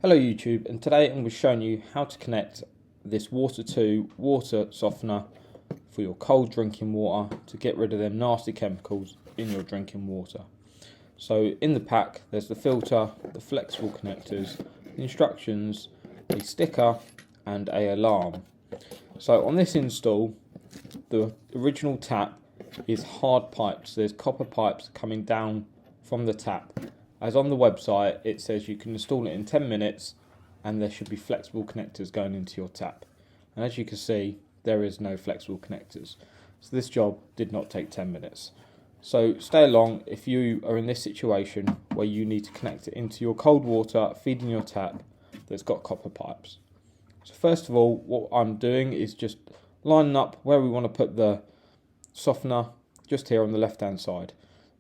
Hello YouTube, and today I'm going to be showing you how to connect this Water2 water softener for your cold drinking water to get rid of them nasty chemicals in your drinking water. So in the pack there's the filter, the flexible connectors, the instructions, a sticker and a alarm. So on this install, the original tap is hard piped, so there's copper pipes coming down from the tap. As on the website it says you can install it in 10 minutes and there should be flexible connectors going into your tap. And as you can see, there is no flexible connectors. So this job did not take 10 minutes. So stay along if you are in this situation where you need to connect it into your cold water feeding your tap that's got copper pipes. So first of all, what I'm doing is just lining up where we want to put the softener, just here on the left hand side.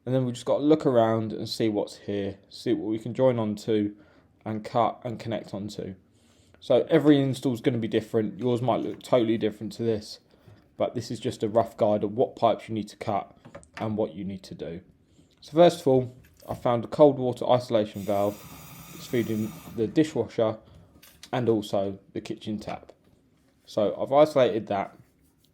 And then we've just got to look around and see what's here, see what we can join onto and cut and connect onto. So every install is going to be different. Yours might look totally different to this, but this is just a rough guide of what pipes you need to cut and what you need to do. So first of all, I found a cold water isolation valve. It's feeding the dishwasher and also the kitchen tap. So I've isolated that.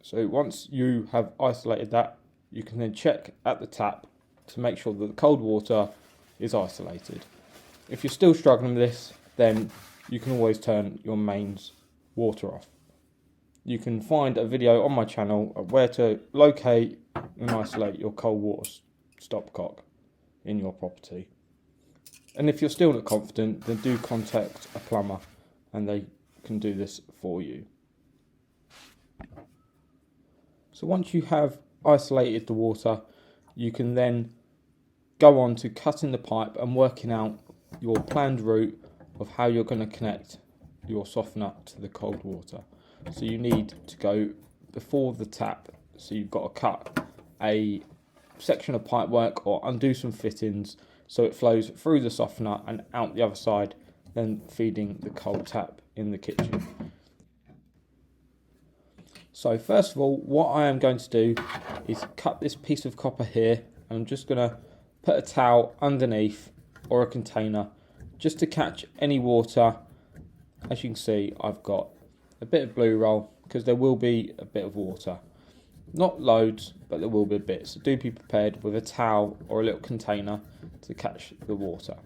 So once you have isolated that, you can then check at the tap to make sure that the cold water is isolated. If you're still struggling with this, then you can always turn your mains water off. You can find a video on my channel of where to locate and isolate your cold water stopcock in your property. And if you're still not confident, then do contact a plumber and they can do this for you. So once you have isolated the water, you can then go on to cutting the pipe and working out your planned route of how you're going to connect your softener to the cold water. So you need to go before the tap, so you've got to cut a section of pipe work or undo some fittings so it flows through the softener and out the other side, then feeding the cold tap in the kitchen. So first of all, what I am going to do is cut this piece of copper here, and I'm just going to put a towel underneath or a container just to catch any water. As you can see, I've got a bit of blue roll because there will be a bit of water. Not loads, but there will be a bit. So do be prepared with a towel or a little container to catch the water.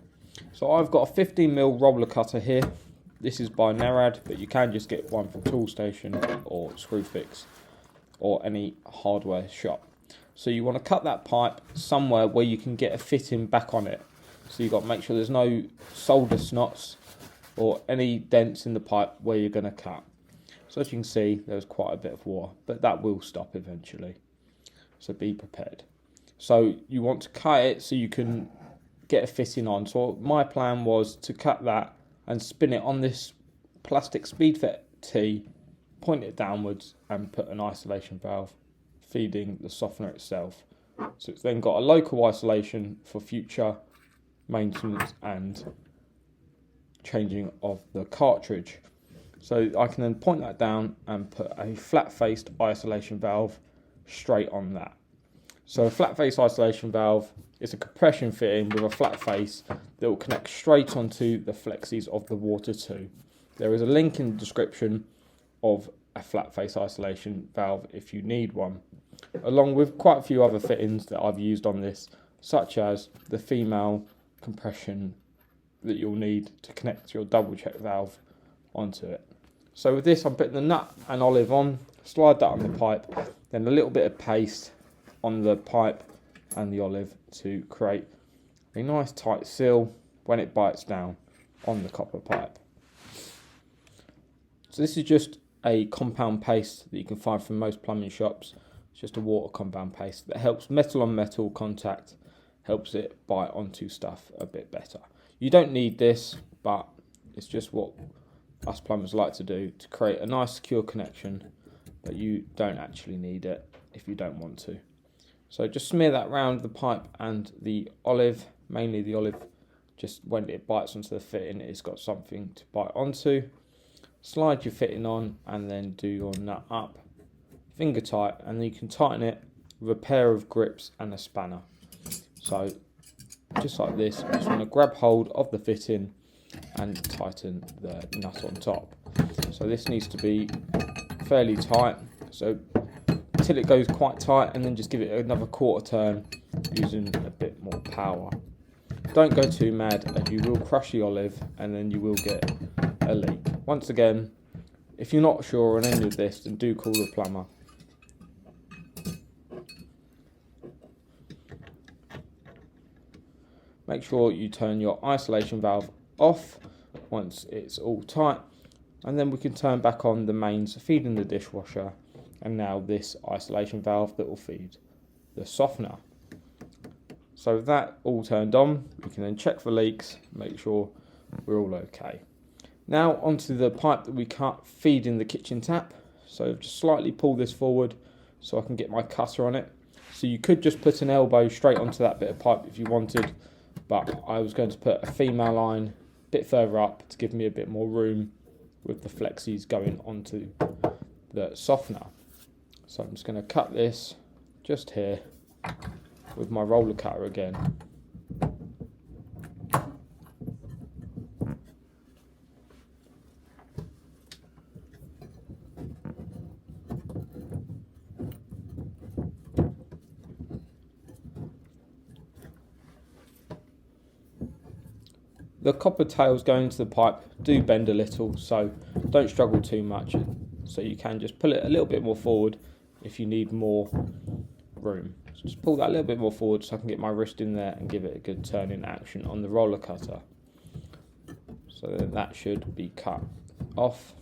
So I've got a 15mm roller cutter here. This is by Narad, but you can just get one from Toolstation or Screwfix or any hardware shop. So you want to cut that pipe somewhere where you can get a fitting back on it. So you've got to make sure there's no solder snots or any dents in the pipe where you're going to cut. So as you can see, there's quite a bit of water, but that will stop eventually. So be prepared. So you want to cut it so you can get a fitting on. So my plan was to cut that and spin it on this plastic speed fit T, point it downwards and put an isolation valve feeding the softener itself. So it's then got a local isolation for future maintenance and changing of the cartridge. So I can then point that down and put a flat faced isolation valve straight on that. So a flat face isolation valve is a compression fitting with a flat face that will connect straight onto the flexies of the Water2. There is a link in the description of a flat face isolation valve if you need one, along with quite a few other fittings that I've used on this, such as the female compression that you'll need to connect your double check valve onto it. So with this, I'm putting the nut and olive on, slide that on the pipe, then a little bit of paste on the pipe and the olive to create a nice tight seal when it bites down on the copper pipe. So this is just a compound paste that you can find from most plumbing shops. It's just a water compound paste that helps metal on metal contact, helps it bite onto stuff a bit better. You don't need this, but it's just what us plumbers like to do to create a nice secure connection, but you don't actually need it if you don't want to. So just smear that around the pipe and the olive, mainly the olive, just when it bites onto the fitting, it's got something to bite onto. Slide your fitting on and then do your nut up, finger tight, and then you can tighten it with a pair of grips and a spanner. So just like this, you just want to grab hold of the fitting and tighten the nut on top. So this needs to be fairly tight, so until it goes quite tight, and then just give it another quarter turn using a bit more power. Don't go too mad, as you will crush the olive and then you will get a leak. Once again, if you're not sure on any of this, then do call the plumber. Make sure you turn your isolation valve off once it's all tight, and then we can turn back on the mains feeding the dishwasher, and now this isolation valve that will feed the softener. So with that all turned on, we can then check for leaks, make sure we're all okay. Now onto the pipe that we cut feeding the kitchen tap. So just slightly pull this forward so I can get my cutter on it. So you could just put an elbow straight onto that bit of pipe if you wanted, but I was going to put a female line a bit further up to give me a bit more room with the flexies going onto the softener. So I'm just going to cut this just here with my roller cutter again. The copper tails going into the pipe do bend a little, so don't struggle too much. So you can just pull it a little bit more forward if you need more room. So just pull that a little bit more forward so I can get my wrist in there and give it a good turn in action on the roller cutter. So then that should be cut off.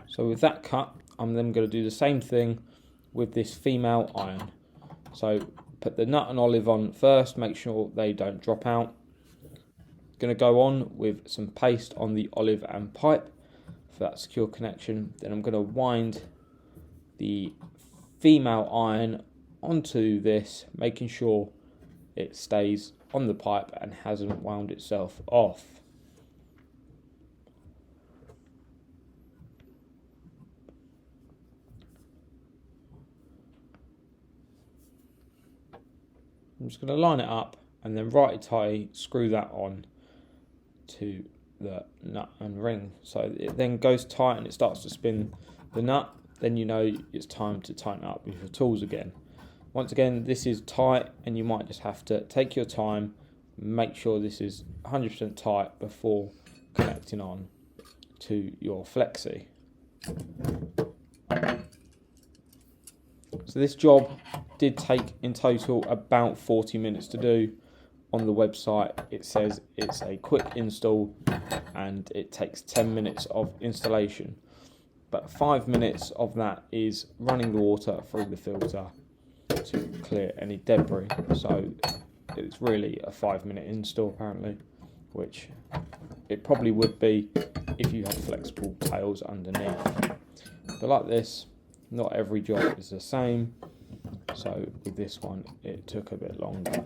So with that cut, I'm then going to do the same thing with this female iron. So put the nut and olive on first, make sure they don't drop out. Going to go on with some paste on the olive and pipe for that secure connection. Then I'm going to wind the female iron onto this, making sure it stays on the pipe and hasn't wound itself off. I'm just going to line it up and then righty-tighty screw that on to the nut and ring. So it then goes tight and it starts to spin the nut. Then you know it's time to tighten up with your tools again. Once again, this is tight and you might just have to take your time, make sure this is 100% tight before connecting on to your flexi. So this job did take in total about 40 minutes to do. On the website it says it's a quick install and it takes 10 minutes of installation, but 5 minutes of that is running the water through the filter to clear any debris. So it's really a 5-minute install apparently, which it probably would be if you had flexible tails underneath. But like this, not every job is the same, so with this one it took a bit longer.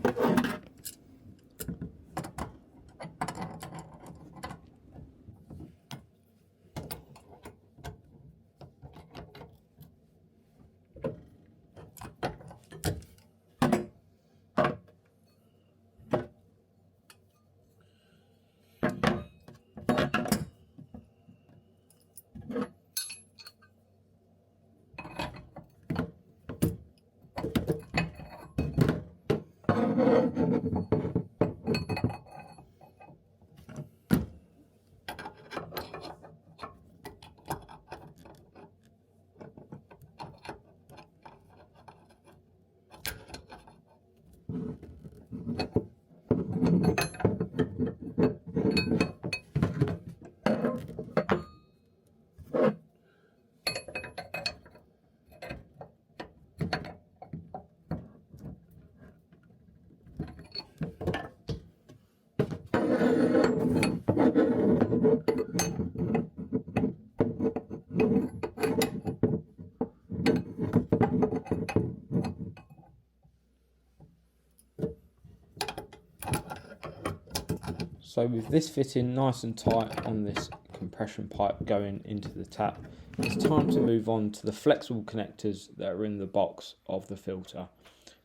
So with this fitting nice and tight on this compression pipe going into the tap, it's time to move on to the flexible connectors that are in the box of the filter.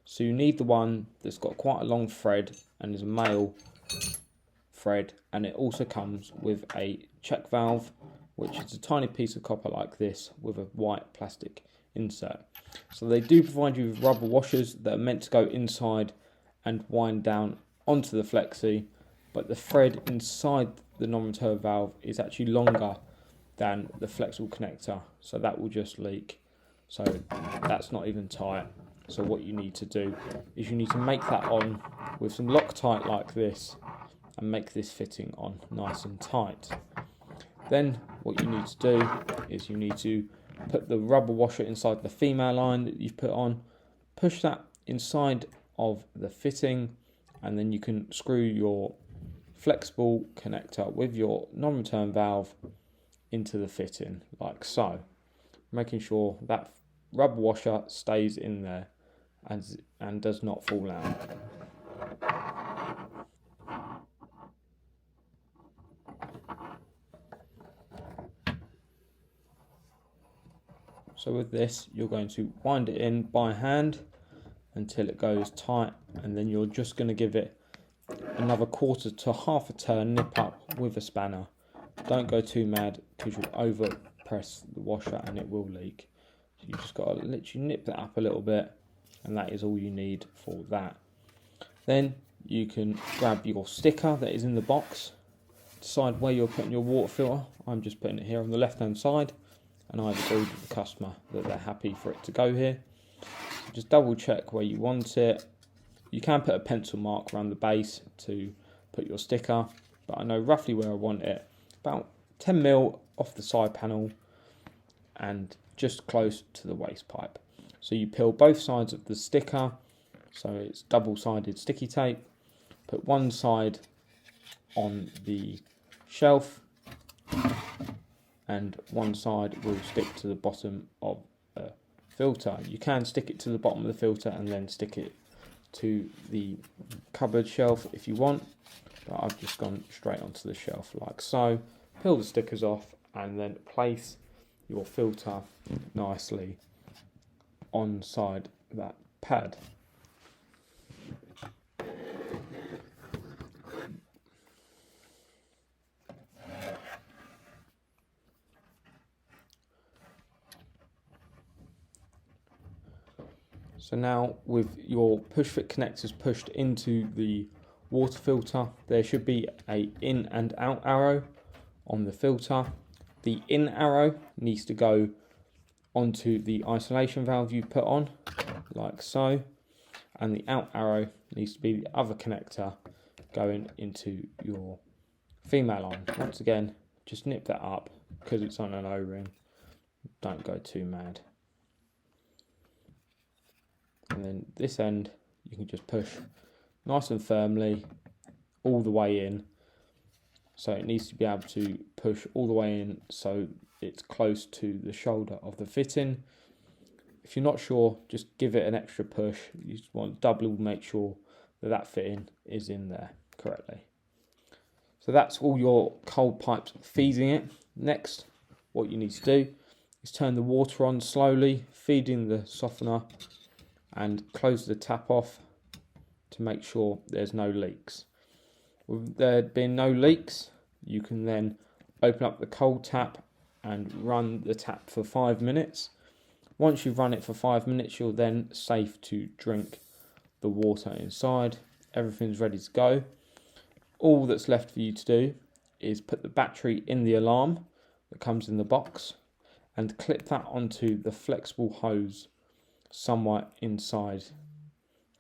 So you need the one that's got quite a long thread and is a male thread, and it also comes with a check valve, which is a tiny piece of copper like this with a white plastic insert. So they do provide you with rubber washers that are meant to go inside and wind down onto the flexi, but the thread inside the non-return valve is actually longer than the flexible connector, so that will just leak. So that's not even tight. So what you need to do is you need to make that on with some Loctite like this and make this fitting on nice and tight. Then what you need to do is you need to put the rubber washer inside the female line that you've put on, push that inside of the fitting, and then you can screw your flexible connector with your non-return valve into the fitting like so, making sure that rubber washer stays in there and does not fall out. So with this, you're going to wind it in by hand until it goes tight, and then you're just going to give it another quarter to half a turn, nip up with a spanner. Don't go too mad because you'll over press the washer and it will leak. So you just got to literally nip that up a little bit, and that is all you need for that. Then you can grab your sticker that is in the box, decide where you're putting your water filter. I'm just putting it here on the left hand side, and I've agreed with the customer that they're happy for it to go here. Just double check where you want it. You can put a pencil mark around the base to put your sticker, but I know roughly where I want it. About 10mm off the side panel and just close to the waste pipe. So you peel both sides of the sticker, so it's double-sided sticky tape. Put one side on the shelf and one side will stick to the bottom of the filter. You can stick it to the bottom of the filter and then stick it to the cupboard shelf if you want, but I've just gone straight onto the shelf like so. Peel the stickers off and then place your filter nicely on side that pad. So now with your push fit connectors pushed into the water filter, there should be a in and out arrow on the filter. The in arrow needs to go onto the isolation valve you put on, like so, and the out arrow needs to be the other connector going into your female line. Once again, just nip that up because it's on an O-ring. Don't go too mad. And then this end you can just push nice and firmly all the way in. So it needs to be able to push all the way in so it's close to the shoulder of the fitting. If you're not sure, just give it an extra push. You just want to double make sure that that fitting is in there correctly. So that's all your cold pipes feeding it. Next, what you need to do is turn the water on slowly, feeding the softener, and close the tap off to make sure there's no leaks. With there being no leaks, you can then open up the cold tap and run the tap for 5 minutes. Once you've run it for 5 minutes, you're then safe to drink the water inside. Everything's ready to go. All that's left for you to do is put the battery in the alarm that comes in the box and clip that onto the flexible hose somewhere inside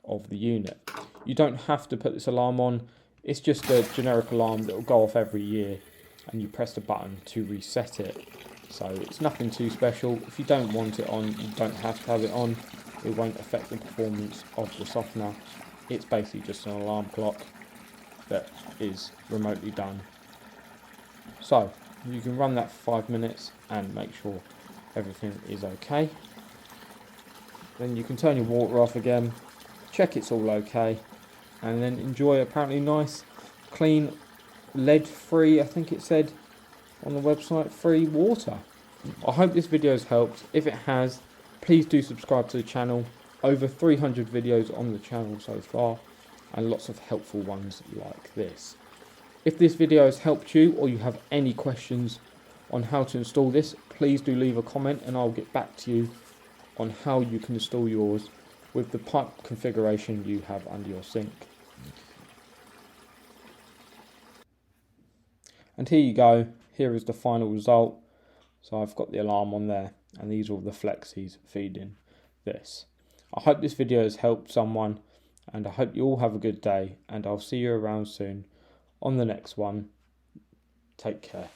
of the unit. You don't have to put this alarm on. It's just a generic alarm that will go off every year and you press the button to reset it. So it's nothing too special. If you don't want it on, you don't have to have it on. It won't affect the performance of the softener. It's basically just an alarm clock that is remotely done. So you can run that for 5 minutes and make sure everything is okay. Then you can turn your water off again, check it's all okay, and then enjoy apparently nice, clean, lead-free, I think it said on the website, free water. I hope this video has helped. If it has, please do subscribe to the channel. Over 300 videos on the channel so far, and lots of helpful ones like this. If this video has helped you, or you have any questions on how to install this, please do leave a comment and I'll get back to you on how you can install yours with the pipe configuration you have under your sink. And here you go, here is the final result. So I've got the alarm on there, and these are all the flexies feeding this. I hope this video has helped someone, and I hope you all have a good day, and I'll see you around soon on the next one. Take care.